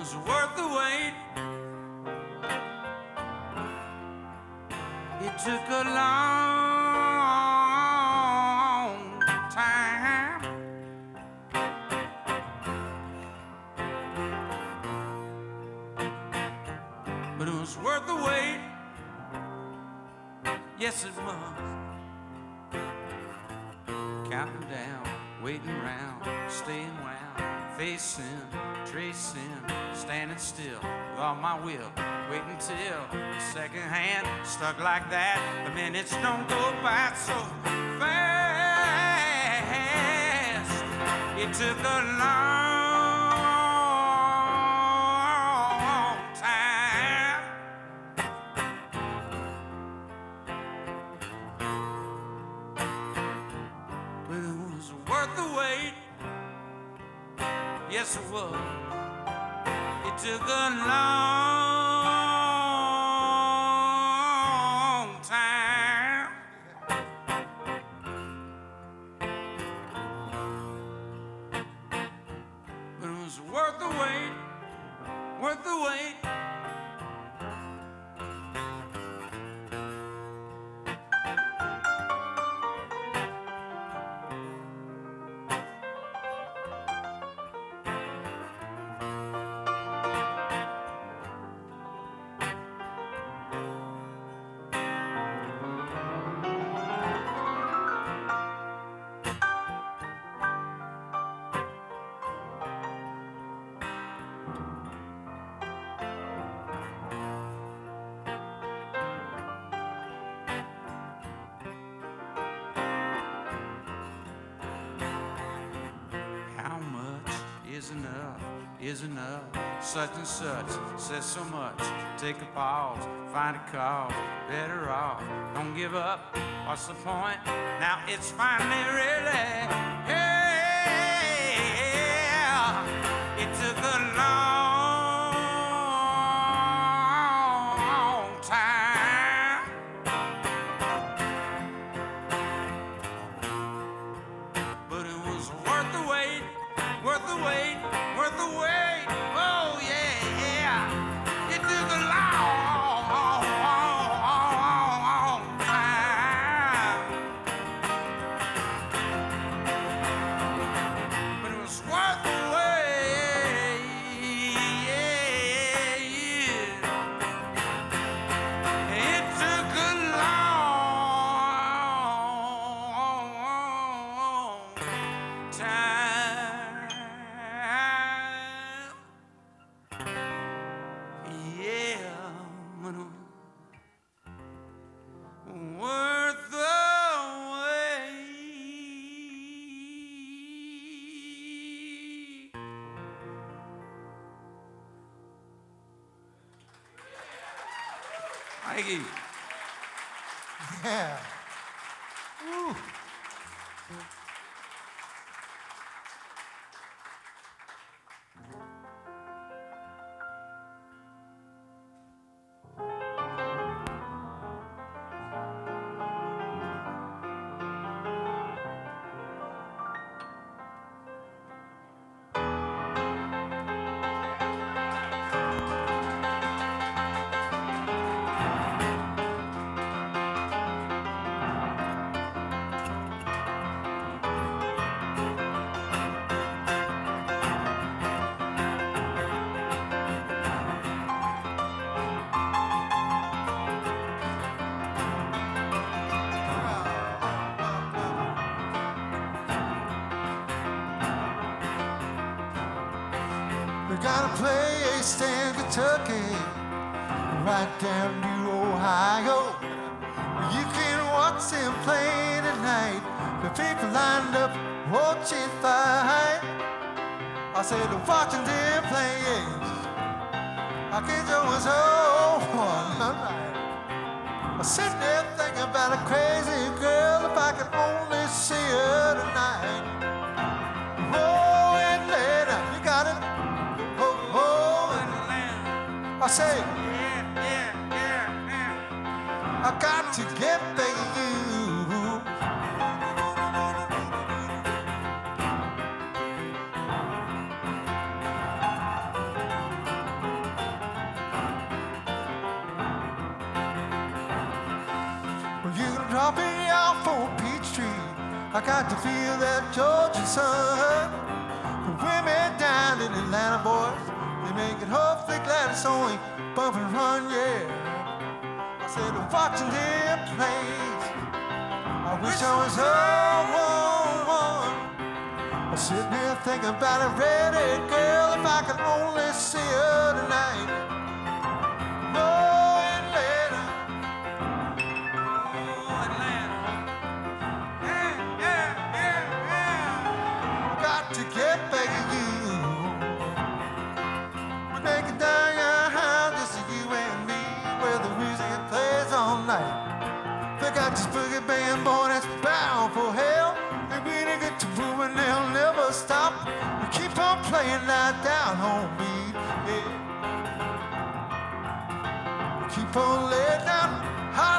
was worth the wait. It took a long time, but it was worth the wait. Yes, it was. Counting down, waiting round, staying wound, facing, tracing, standing still with all my will, waiting till the second hand stuck like that. The minutes don't go by so fast. It took a long time, but it was worth the wait. Yes, it was. It took a long time, but it was worth the wait, worth the wait. Is enough, such and such says so much. Take a pause, find a cause, better off, don't give up. What's the point? Now it's finally ready. Yeah, it took a long time, but it was worth the wait, worth the wait, worth the wait. Oh yeah, yeah. It took a long time, but it was worth the wait. Yeah, yeah. It took a long time. Worth the wait. Thank you. Yeah. Woo. We got a place in Kentucky, right down to Ohio. You can watch them play tonight. The people lined up watching fight. I said, watching them play. I can't do it so one night. I'm sitting there thinking about a crazy girl. If I could only see her tonight. Oh, Atlanta, you got it. Oh, Atlanta. I say, I got to get back to you. dropping out for Peachtree. I got to feel that Georgia sun. The women down in Atlanta, boys, they make it hopefully glad it's only bump and run, yeah. I said, watching them plays, I wish I was one. I'm sitting here thinking about a redhead girl, if I could only see her tonight. Oh, Atlanta. Oh, Atlanta. Yeah. Got to get back at you. We make it down your house, just you and me, where the music plays all night. They got this boogie band, boy, that's bound for hell. And we didn't get to moving, they'll never stop. We keep on playing that down home beat, yeah. We keep on laying down, hot.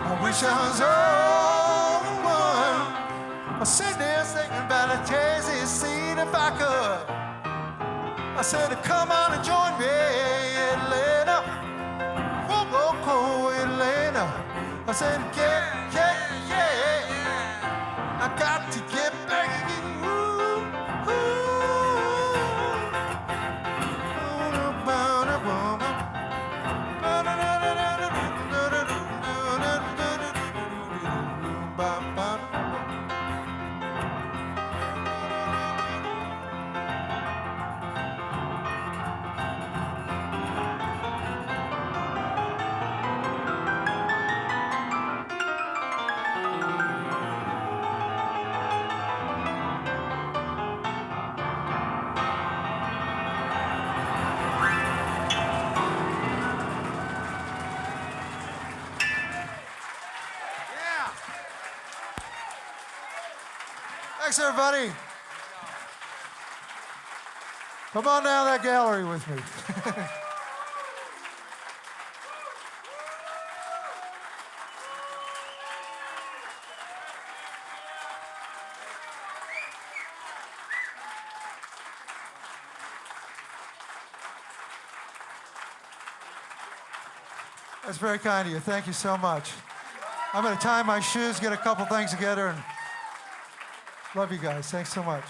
I wish I was one. I sit there thinking about a Jay-Z scene if I could. I said, come on and join me, Atlanta. Whoa, Atlanta. I said, yeah. I got to get back at you. Thanks, everybody. Come on down that gallery with me. That's very kind of you. Thank you so much. I'm going to tie my shoes, get a couple things together, and love you guys. Thanks so much.